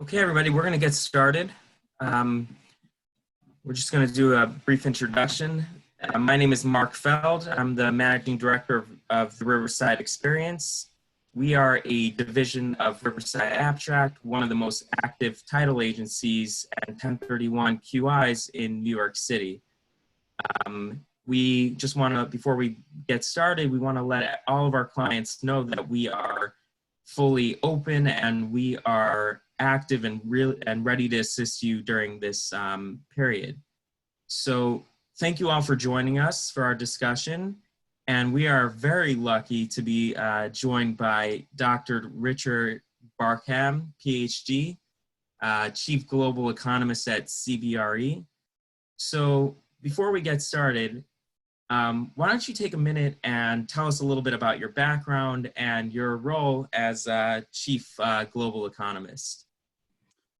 Okay, everybody, we're going to get started. Um, we're just going to do a brief introduction. My name is Mark Feld. I'm the Managing Director of the Riverside Experience. We are a division of Riverside Abstract, one of the most active title agencies and 1031 QIs in New York City. We just want to, before we get started, we want to let all of our clients know that we are fully open and we are active and ready to assist you during this period. So thank you all for joining us for our discussion. And we are very lucky to be joined by Dr. Richard Barkham, PhD, Chief Global Economist at CBRE. So before we get started, why don't you take a minute and tell us a little bit about your background and your role as Chief Global Economist?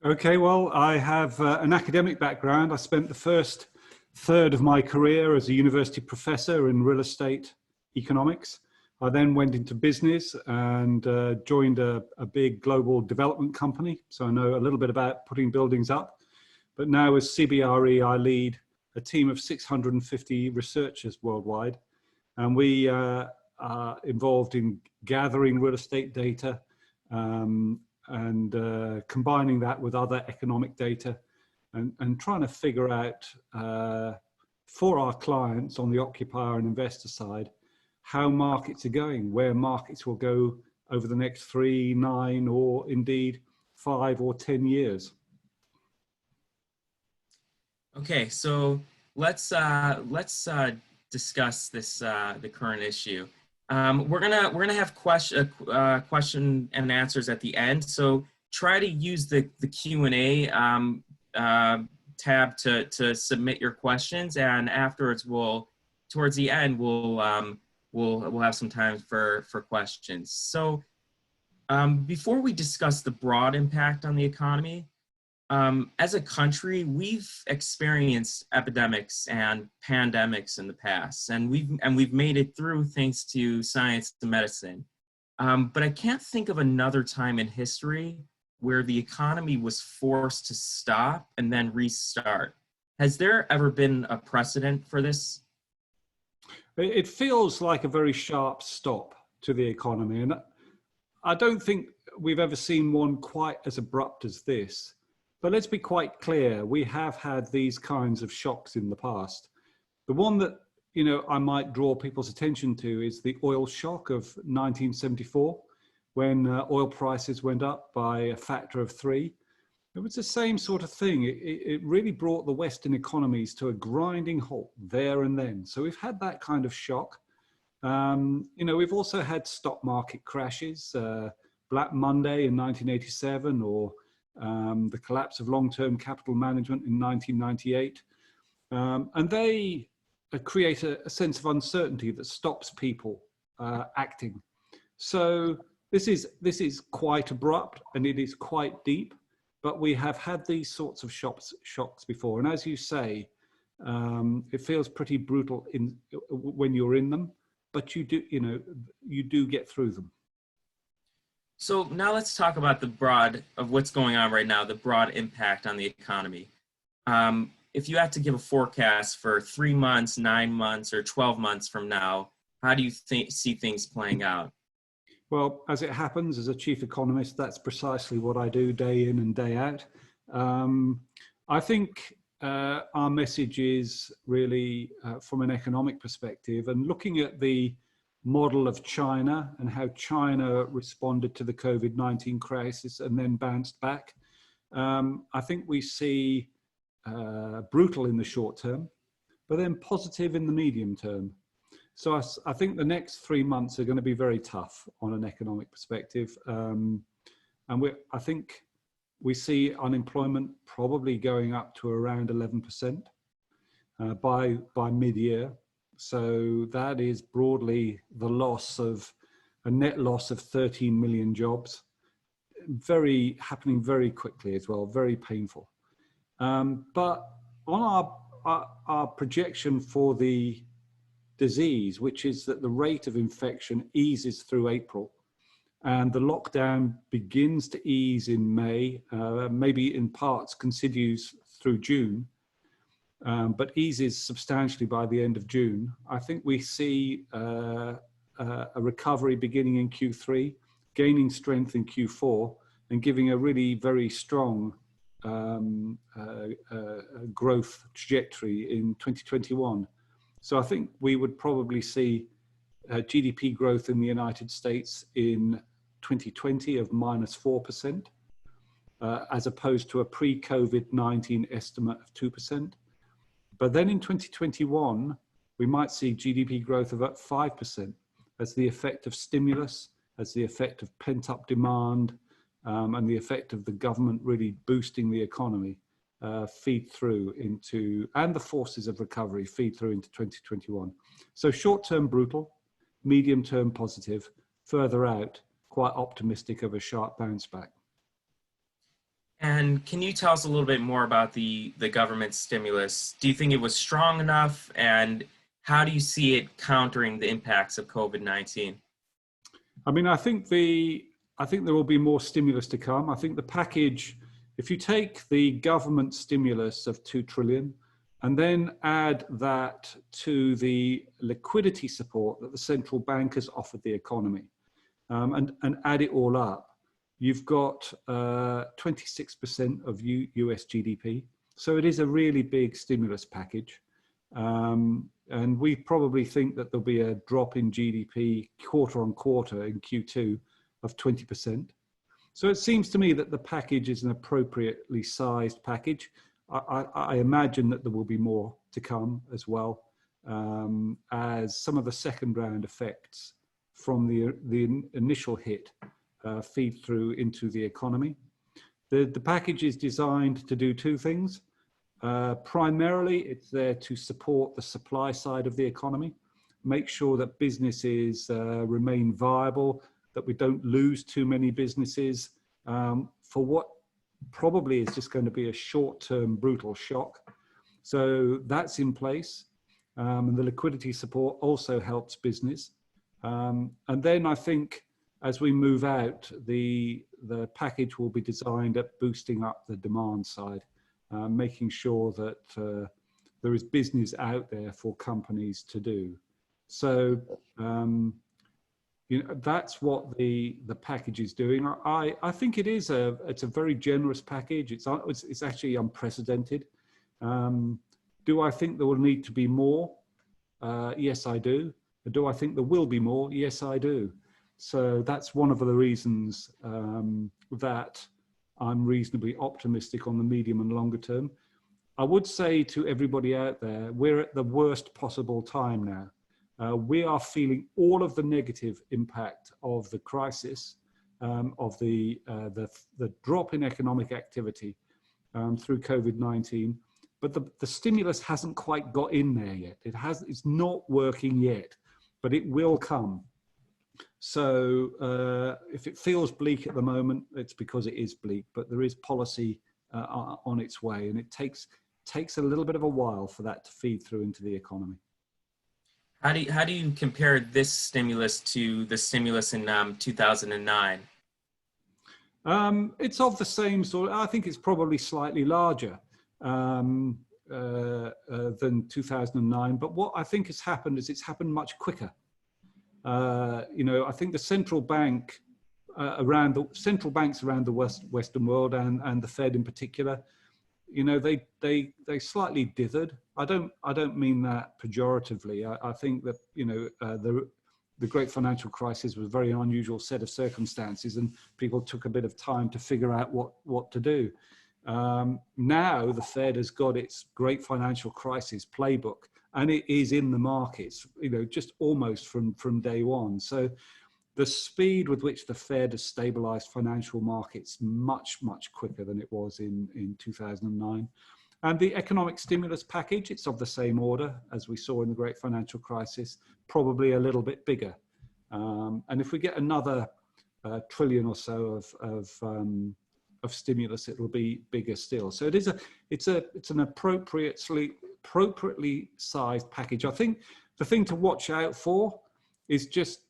Okay, well, I have an academic background. I spent the first third of my career as a university professor in real estate economics. I then went into business and joined a big global development company. So I know a little bit about putting buildings up. But now as CBRE, I lead a team of 650 researchers worldwide. And we are involved in gathering real estate data, and combining that with other economic data and trying to figure out for our clients on the occupier and investor side, how markets are going, where markets will go over the next 3, 9, or indeed 5 or 10 years. Okay, so let's discuss this the current issue. We're gonna have question and answers at the end. So try to use the Q&A tab to submit your questions, and afterwards towards the end we'll have some time for questions. So before we discuss the broad impact on the economy, as a country, we've experienced epidemics and pandemics in the past, and we've made it through thanks to science and medicine. But I can't think of another time in history where the economy was forced to stop and then restart. Has there ever been a precedent for this? It feels like a very sharp stop to the economy, and I don't think we've ever seen one quite as abrupt as this. But let's be quite clear, we have had these kinds of shocks in the past. The one that, I might draw people's attention to is the oil shock of 1974, when oil prices went up by a factor of 3. It was the same sort of thing. It really brought the Western economies to a grinding halt there and then. So we've had that kind of shock. We've also had stock market crashes, Black Monday in 1987, or the collapse of long-term capital management in 1998. And they create a sense of uncertainty that stops people acting. So this is quite abrupt and it is quite deep, but we have had these sorts of shocks before. And as you say, it feels pretty brutal when you're in them, but you do get through them. So now let's talk about what's going on right now, the broad impact on the economy. If you had to give a forecast for 3 months, 9 months, or 12 months from now, how do you see things playing out? Well, as it happens, as a chief economist, that's precisely what I do day in and day out. I think our message is really from an economic perspective, and looking at the model of China and how China responded to the COVID-19 crisis and then bounced back. I think we see brutal in the short term, but then positive in the medium term. So I think the next 3 months are going to be very tough on an economic perspective. And I think we see unemployment probably going up to around 11% by mid-year. So that is broadly the a net loss of 13 million jobs, happening very quickly as well, very painful. But on our projection for the disease, which is that the rate of infection eases through April, and the lockdown begins to ease in May, maybe in parts continues through June, but eases substantially by the end of June, I think we see a recovery beginning in Q3, gaining strength in Q4, and giving a really very strong growth trajectory in 2021. So I think we would probably see GDP growth in the United States in 2020 of -4%, as opposed to a pre-COVID-19 estimate of 2%. But then in 2021, we might see GDP growth of about 5% as the effect of stimulus, as the effect of pent-up demand, and the effect of the government really boosting the economy feed through into, and the forces of recovery feed through into 2021. So short-term brutal, medium-term positive, further out, quite optimistic of a sharp bounce back. And can you tell us a little bit more about the government stimulus? Do you think it was strong enough, and how do you see it countering the impacts of COVID-19? I mean, I think there will be more stimulus to come. I think the package, if you take the government stimulus of 2 trillion and then add that to the liquidity support that the central bank has offered the economy, and add it all up, you've got 26% of US GDP. So it is a really big stimulus package. And we probably think that there'll be a drop in GDP quarter on quarter in Q2 of 20%. So it seems to me that the package is an appropriately sized package. I imagine that there will be more to come as well, as some of the second round effects from the initial hit feed through into the economy. The package is designed to do 2 things. Primarily, it's there to support the supply side of the economy, make sure that businesses remain viable, that we don't lose too many businesses for what probably is just going to be a short-term brutal shock. So that's in place. And the liquidity support also helps business. And then I think as we move out, the package will be designed at boosting up the demand side, making sure that there is business out there for companies to do. So, you know, that's what the package is doing. I think it's a very generous package. It's actually unprecedented. Do I think there will need to be more? Yes, I do. Do I think there will be more? Yes, I do. So that's one of the reasons that I'm reasonably optimistic on the medium and longer term. I would say to everybody out there, we're at the worst possible time now. We are feeling all of the negative impact of the crisis, of the drop in economic activity through COVID-19, but the stimulus hasn't quite got in there yet. It's not working yet, but it will come. So if it feels bleak at the moment, it's because it is bleak, but there is policy on its way, and it takes a little bit of a while for that to feed through into the economy. How do you compare this stimulus to the stimulus in 2009? It's of the same sort. I think it's probably slightly larger than 2009. But what I think has happened is it's happened much quicker. You know, I think the central bank central banks around the Western world and the Fed in particular, you know, they slightly dithered. I don't mean that pejoratively. I think that, you know, the great financial crisis was a very unusual set of circumstances, and people took a bit of time to figure out what to do. Now the Fed has got its great financial crisis playbook, and it is in the markets, you know, just almost from day one. So the speed with which the Fed has stabilized financial markets much quicker than it was in 2009. And the economic stimulus package, it's of the same order as we saw in the great financial crisis, probably a little bit bigger. And if we get another trillion or so of stimulus, it will be bigger still. So it's an appropriately sized package. I think the thing to watch out for is just,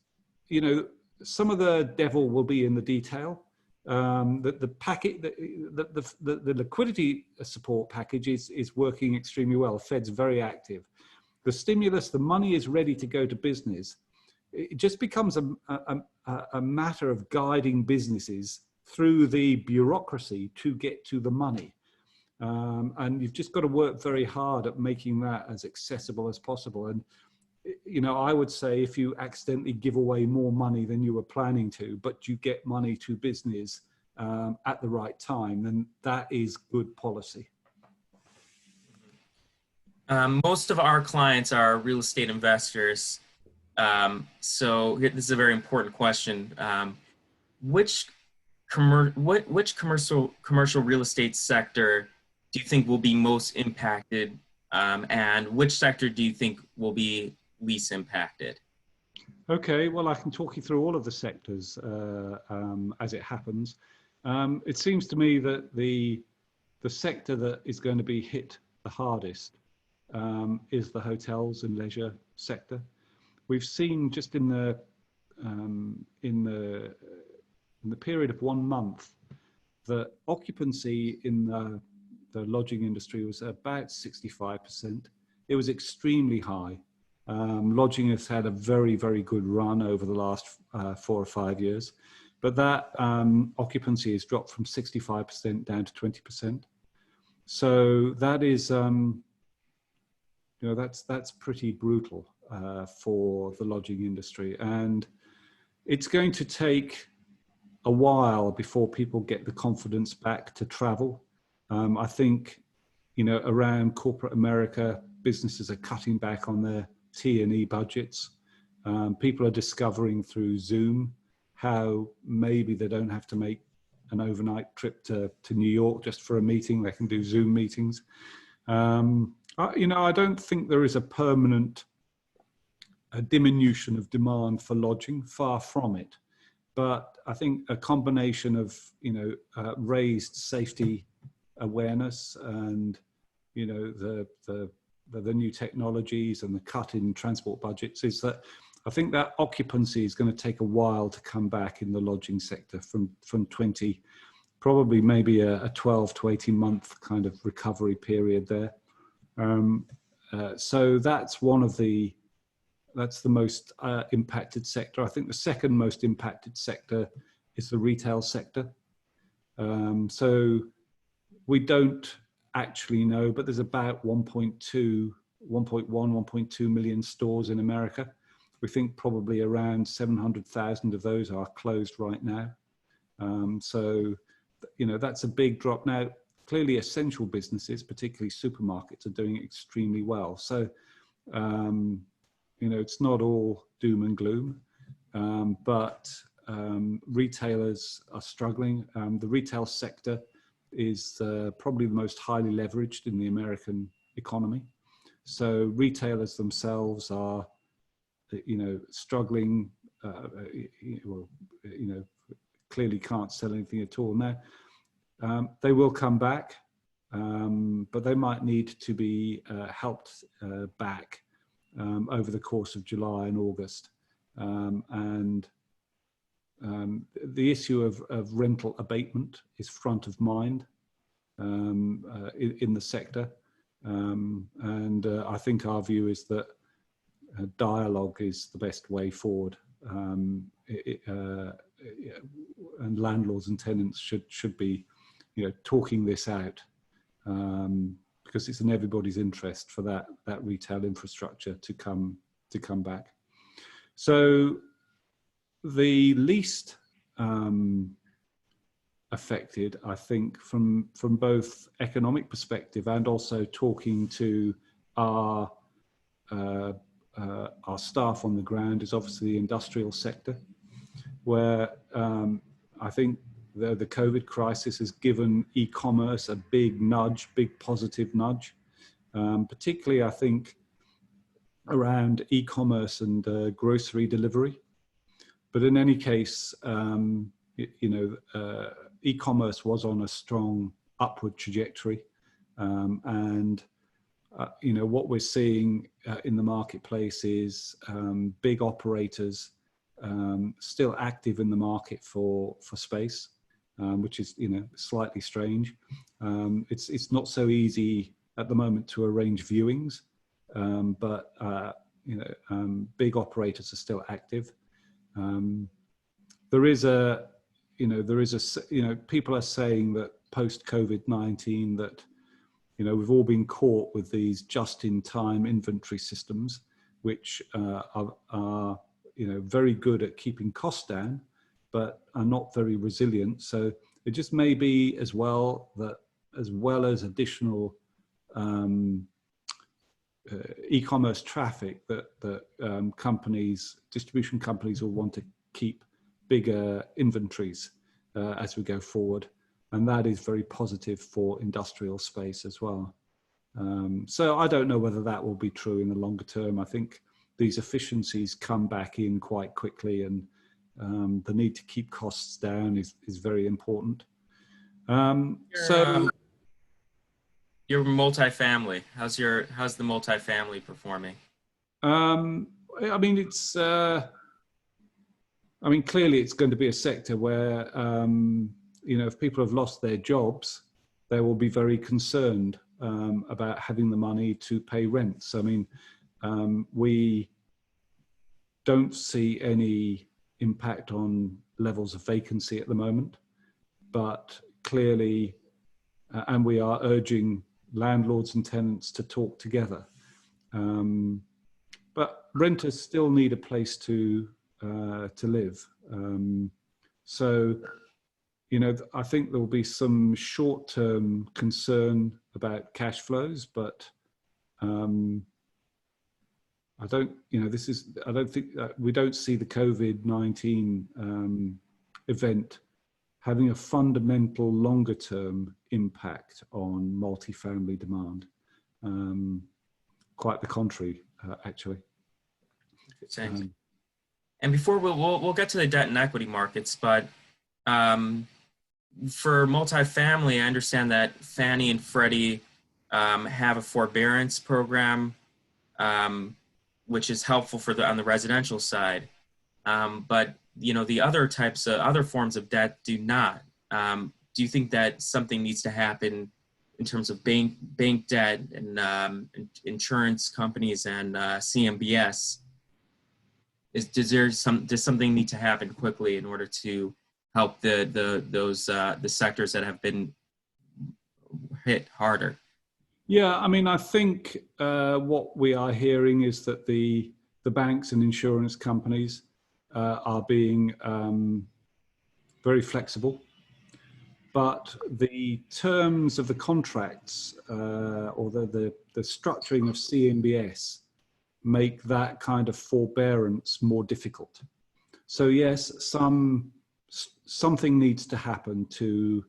you know, some of the devil will be in the detail. The packet, the liquidity support package is working extremely well. Fed's very active. The stimulus, the money is ready to go to business. It just becomes a matter of guiding businesses through the bureaucracy to get to the money. And you've just got to work very hard at making that as accessible as possible. And, you know, I would say if you accidentally give away more money than you were planning to, but you get money to business at the right time, then that is good policy. Most of our clients are real estate investors. So this is a very important question. Which commercial real estate sector do you think will be most impacted, and which sector do you think will be least impacted? Okay, well, I can talk you through all of the sectors as it happens. It seems to me that the sector that is going to be hit the hardest is the hotels and leisure sector. We've seen just in the period of 1 month that occupancy in the lodging industry was about 65%. It was extremely high. Lodging has had a very, very good run over the last 4 or 5 years, but that occupancy has dropped from 65% down to 20%. So that is, you know, that's pretty brutal for the lodging industry, and it's going to take a while before people get the confidence back to travel. I think, you know, around corporate America, businesses are cutting back on their T&E budgets. People are discovering through Zoom how maybe they don't have to make an overnight trip to New York just for a meeting. They can do Zoom meetings. You know, I don't think there is a permanent diminution of demand for lodging, far from it. But I think a combination of, you know, raised safety awareness and, you know, the new technologies and the cut in transport budgets is that I think that occupancy is going to take a while to come back in the lodging sector from 20, probably maybe a 12 to 18 month kind of recovery period there. So that's that's the most impacted sector. I think the second most impacted sector is the retail sector. So we don't actually know, but there's about 1.2 million stores in America. We think probably around 700,000 of those are closed right now. So, you know, that's a big drop. Now, clearly essential businesses, particularly supermarkets, are doing extremely well. So, you know, it's not all doom and gloom, but retailers are struggling. The retail sector is probably the most highly leveraged in the American economy. So retailers themselves are, you know, struggling, you know, clearly can't sell anything at all now. They will come back, but they might need to be helped back over the course of July and August. And the issue of rental abatement is front of mind in the sector. And I think our view is that dialogue is the best way forward. And landlords and tenants should be, you know, talking this out, because it's in everybody's interest for that retail infrastructure to come back. So the least affected, I think, from both economic perspective and also talking to our staff on the ground, is obviously the industrial sector, where I think the COVID crisis has given e-commerce a big nudge, big positive nudge, particularly I think around e-commerce and grocery delivery. But in any case, you know, e-commerce was on a strong upward trajectory, and you know, what we're seeing in the marketplace is big operators still active in the market for space, which is, you know, slightly strange. It's not so easy at the moment to arrange viewings, but you know, big operators are still active. There is a, you know, people are saying that post COVID-19 that, you know, we've all been caught with these just-in-time inventory systems, which are, you know, very good at keeping costs down, but are not very resilient. So it just may be as well that, as well as additional e-commerce traffic, that companies, distribution companies, will want to keep bigger inventories as we go forward, and that is very positive for industrial space as well. So I don't know whether that will be true in the longer term. I think these efficiencies come back in quite quickly, and the need to keep costs down is very important. Your multifamily, how's the multifamily performing? I mean, it's, I mean, clearly it's going to be a sector where, you know, if people have lost their jobs, they will be very concerned about having the money to pay rents. I mean, we don't see any impact on levels of vacancy at the moment, but clearly, and we are urging landlords and tenants to talk together. But renters still need a place to live. So, you know, I think there will be some short-term concern about cash flows, but I don't, you know, I don't think, we don't see the COVID-19 event having a fundamental longer-term impact on multifamily demand. Quite the contrary, actually. And before we'll get to the debt and equity markets, but for multifamily, I understand that Fannie and Freddie have a forbearance program, which is helpful for on the residential side. But you know, the other types of other forms of debt do not. Do you think that something needs to happen in terms of bank debt and insurance companies and CMBS? Does something need to happen quickly in order to help the sectors that have been hit harder? Yeah, I mean, I think what we are hearing is that the banks and insurance companies are being very flexible, but the terms of the contracts or the structuring of CMBS make that kind of forbearance more difficult. So yes, something needs to happen to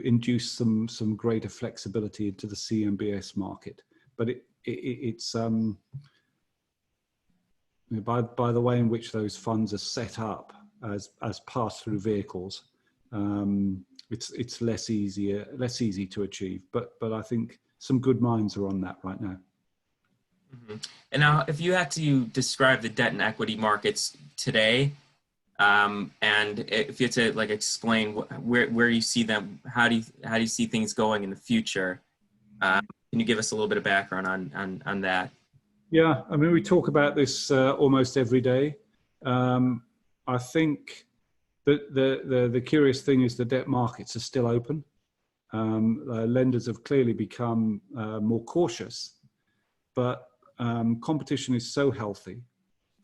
induce some greater flexibility into the CMBS market, but it's by the way in which those funds are set up as pass-through vehicles, it's less easy to achieve. But I think some good minds are on that right now. Mm-hmm. And now, if you had to describe the debt and equity markets today, and if you had to like explain where you see them, how do you see things going in the future? Can you give us a little bit of background on that? Yeah, I mean, we talk about this almost every day. I think that the curious thing is the debt markets are still open. Lenders have clearly become more cautious, but competition is so healthy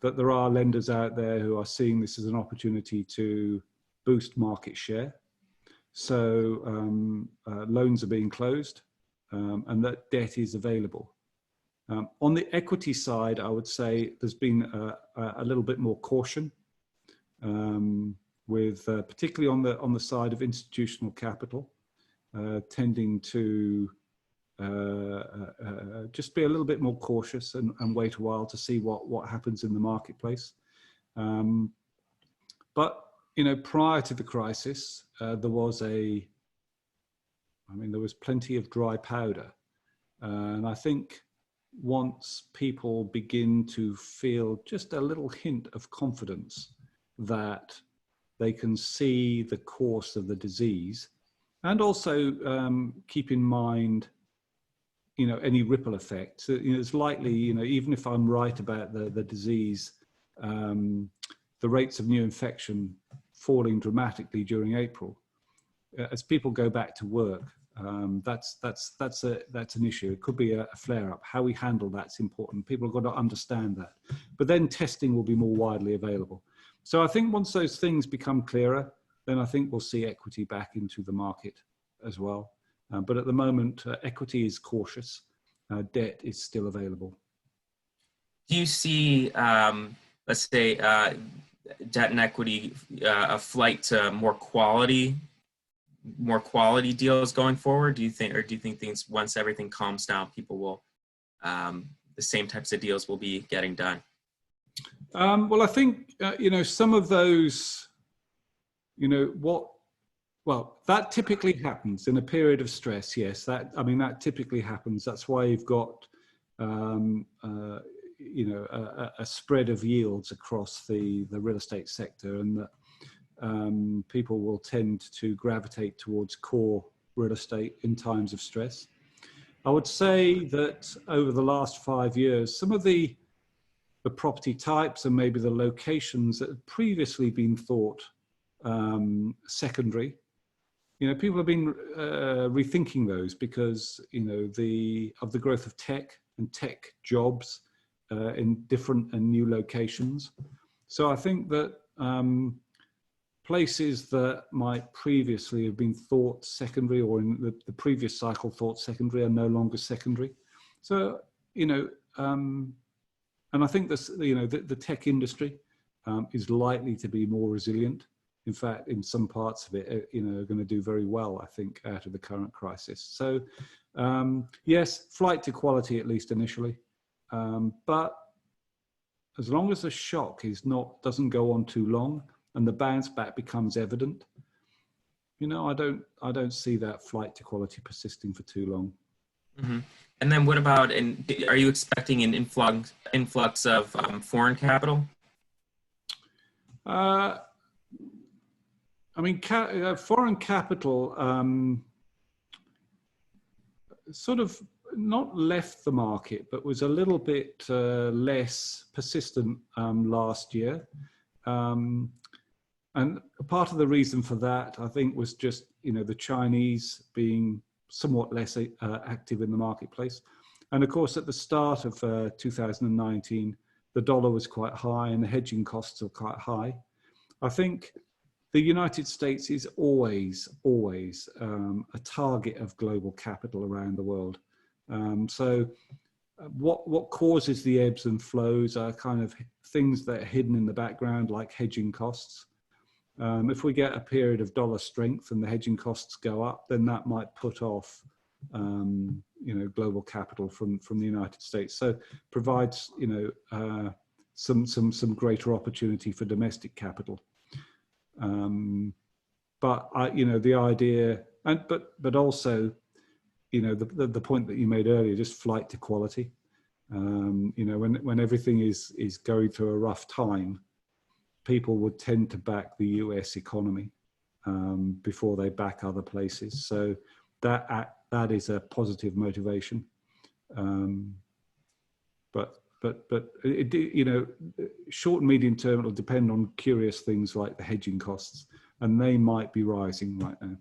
that there are lenders out there who are seeing this as an opportunity to boost market share. So loans are being closed, and that debt is available. On the equity side, I would say there's been a little bit more caution, with particularly on the side of institutional capital, tending to just be a little bit more cautious and wait a while to see what happens in the marketplace. But you know, prior to the crisis, there was plenty of dry powder, and I think once people begin to feel just a little hint of confidence that they can see the course of the disease, and also keep in mind, any ripple effects. It's likely, even if I'm right about the disease, the rates of new infection falling dramatically during April, as people go back to work, that's an issue. It could be a flare-up. How we handle that's important. People have got to understand that. But then testing will be more widely available. So I think once those things become clearer, then I think we'll see equity back into the market as well. But at the moment, equity is cautious. Debt is still available. Do you see, let's say, debt and equity, a flight to more quality deals going forward? Do you think things, once everything calms down, people will, the same types of deals will be getting done? Well, I think, some of those, that typically happens in a period of stress. Yes, that typically happens. That's why you've got, a spread of yields across the real estate sector, and that people will tend to gravitate towards core real estate in times of stress. I would say that over the last 5 years, some of the property types and maybe the locations that had previously been thought secondary, people have been rethinking those because, of the growth of tech and tech jobs in different and new locations. So I think that places that might previously have been thought secondary, or in the previous cycle thought secondary, are no longer secondary. So, and I think this, the tech industry is likely to be more resilient. In fact, in some parts of it, are going to do very well, I think, out of the current crisis. So, yes, flight to quality, at least initially. But as long as the shock doesn't go on too long and the bounce back becomes evident, I don't see that flight to quality persisting for too long. Mm-hmm. And then what about, are you expecting an influx of foreign capital? Foreign capital sort of not left the market, but was a little bit less persistent last year. And part of the reason for that, I think, was just, the Chinese being somewhat less active in the marketplace. And of course, at the start of 2019, the dollar was quite high and the hedging costs are quite high. I think the United States is always a target of global capital around the world. So what causes the ebbs and flows are kind of things that are hidden in the background, like hedging costs. If we get a period of dollar strength and the hedging costs go up, then that might put off, global capital from the United States. So provides, some greater opportunity for domestic capital. But the idea, but also, the point that you made earlier, just flight to quality. When everything is going through a rough time, people would tend to back the US economy before they back other places. So that is a positive motivation. But short and medium term, it'll depend on curious things like the hedging costs, and they might be rising right now.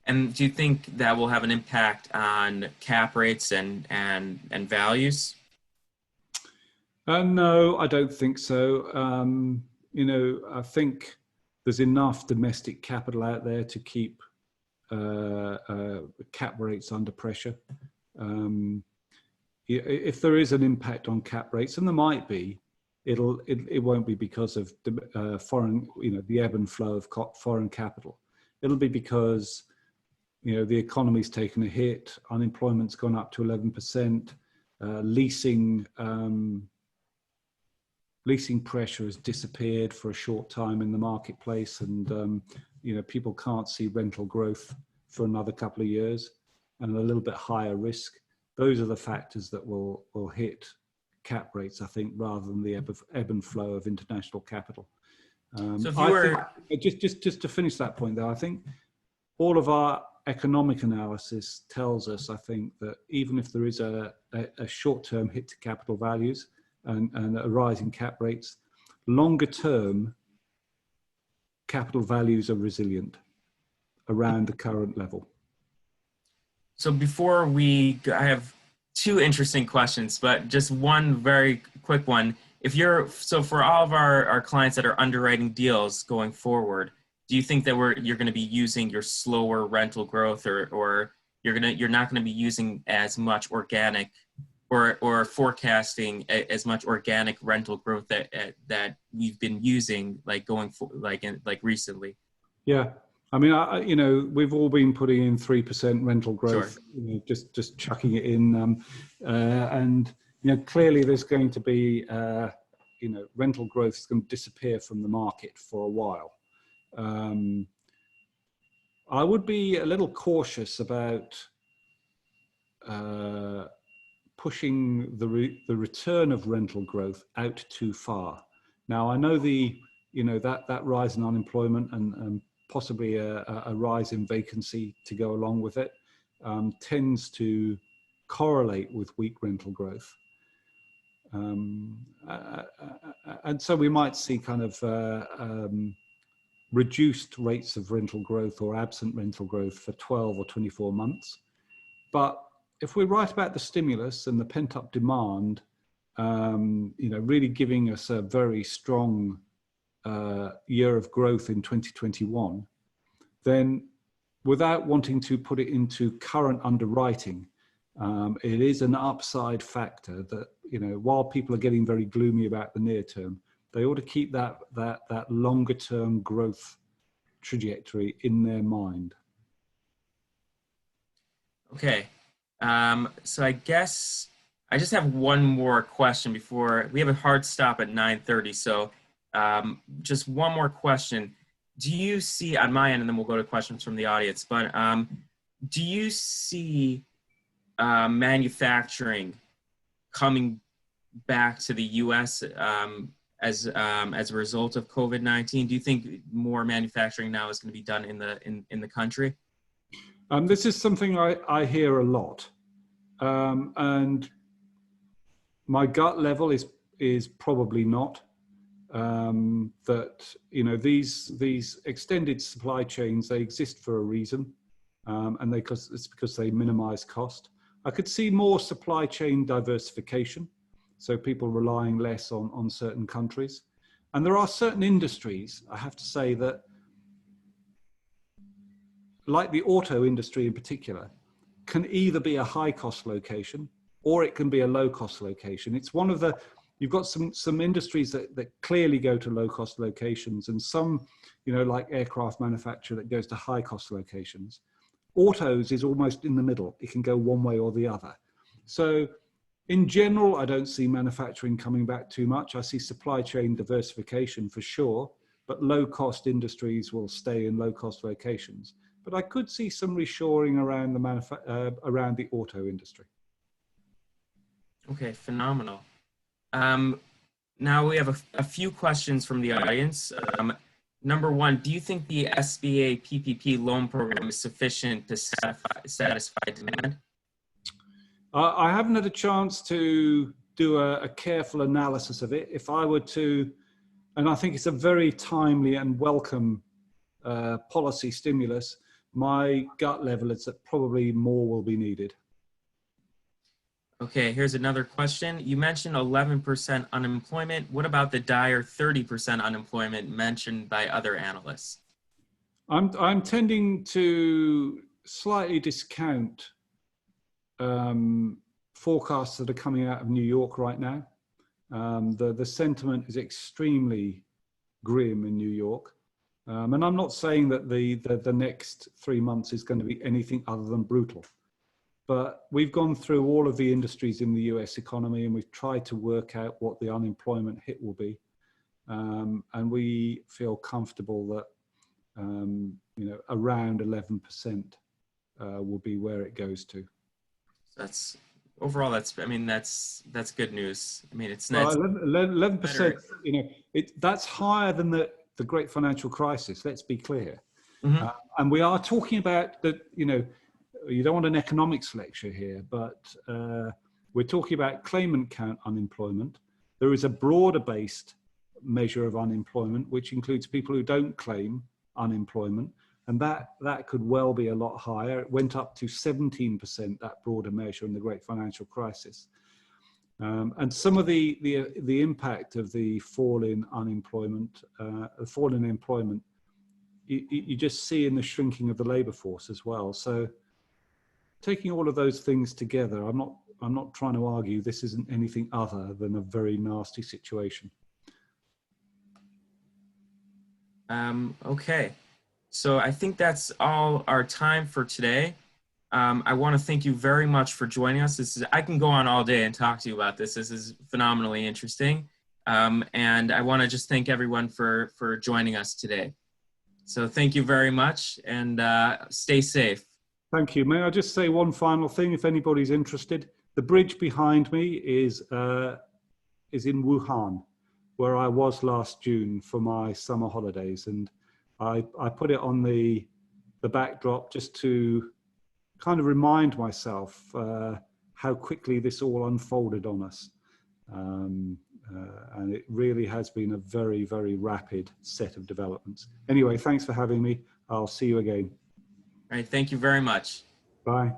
And do you think that will have an impact on cap rates and values? No, I don't think so. I think there's enough domestic capital out there to keep cap rates under pressure. If there is an impact on cap rates, and there might be, it won't be because of foreign, the ebb and flow of foreign capital. It'll be because, the economy's taken a hit, unemployment's gone up to 11%, leasing pressure has disappeared for a short time in the marketplace, and people can't see rental growth for another couple of years, and a little bit higher risk. those are the factors that will hit cap rates, I think, rather than the ebb and flow of international capital. So if you were just to finish that point, though, I think all of our economic analysis tells us, I think, that even if there is a short-term hit to capital values and a rise in cap rates, longer term capital values are resilient around the current level. So before I have two interesting questions, but just one very quick one. So for all of our clients that are underwriting deals going forward, do you think that you're going to be using your slower rental growth, or you're not going to be using as much organic or forecasting as much organic rental growth that we've been using, like recently? Yeah. I mean, we've all been putting in 3% rental growth, Sure. Just chucking it in. And, clearly there's going to be, rental growth is going to disappear from the market for a while. I would be a little cautious about pushing the return of rental growth out too far. Now, I know that rise in unemployment and possibly a rise in vacancy to go along with it tends to correlate with weak rental growth. And so we might see kind of reduced rates of rental growth or absent rental growth for 12 or 24 months. But if we're right about the stimulus and the pent-up demand, really giving us a very strong year of growth in 2021, then without wanting to put it into current underwriting, it is an upside factor that, while people are getting very gloomy about the near term, they ought to keep that longer term growth trajectory in their mind. Okay. So I guess I just have one more question before we have a hard stop at 9:30. So just one more question. Do you see on my end, and then we'll go to questions from the audience, but do you see manufacturing coming back to the U.S. As a result of COVID-19? Do you think more manufacturing now is going to be done in the country? This is something I hear a lot, and my gut level is probably not. That these extended supply chains, they exist for a reason, and it's because they minimize cost. I could see more supply chain diversification, so people relying less on certain countries. And there are certain industries, I have to say, that, like the auto industry in particular, can either be a high cost location or it can be a low cost location. It's one of you've got some industries that clearly go to low cost locations, and some, like aircraft manufacture, that goes to high cost locations. Autos is almost in the middle. It can go one way or the other. So in general, I don't see manufacturing coming back too much. I see supply chain diversification for sure, but low cost industries will stay in low cost locations. But I could see some reshoring around around the auto industry. Okay, phenomenal. Now we have a few questions from the audience. Number one, do you think the SBA PPP loan program is sufficient to satisfy demand? I haven't had a chance to do a careful analysis of it. If I were to, and I think it's a very timely and welcome policy stimulus, my gut level is that probably more will be needed. Okay, here's another question. You mentioned 11% unemployment. What about the dire 30% unemployment mentioned by other analysts? I'm tending to slightly discount forecasts that are coming out of New York right now. The sentiment is extremely grim in New York. And I'm not saying that the next 3 months is going to be anything other than brutal. But we've gone through all of the industries in the US economy, and we've tried to work out what the unemployment hit will be. And we feel comfortable that, around 11% will be where it goes to. That's overall, that's good news. I mean, it's Well, not 11%, better. that's higher than the great financial crisis, let's be clear. Mhm. And we are talking about you don't want an economics lecture here, but we're talking about claimant count unemployment. There is a broader based measure of unemployment, which includes people who don't claim unemployment. And that could well be a lot higher. It went up to 17%, that broader measure in the great financial crisis. And some of the impact of the fall in unemployment, employment, you just see in the shrinking of the labour force as well. So taking all of those things together, I'm not trying to argue this isn't anything other than a very nasty situation. Okay, so I think that's all our time for today. I want to thank you very much for joining us. I can go on all day and talk to you about this. This is phenomenally interesting. And I want to just thank everyone for joining us today. So thank you very much, and stay safe. Thank you. May I just say one final thing, if anybody's interested? The bridge behind me is in Wuhan, where I was last June for my summer holidays, and I put it on the backdrop just to kind of remind myself how quickly this all unfolded on us. And it really has been a very, very rapid set of developments. Anyway, thanks for having me. I'll see you again. All right, thank you very much. Bye.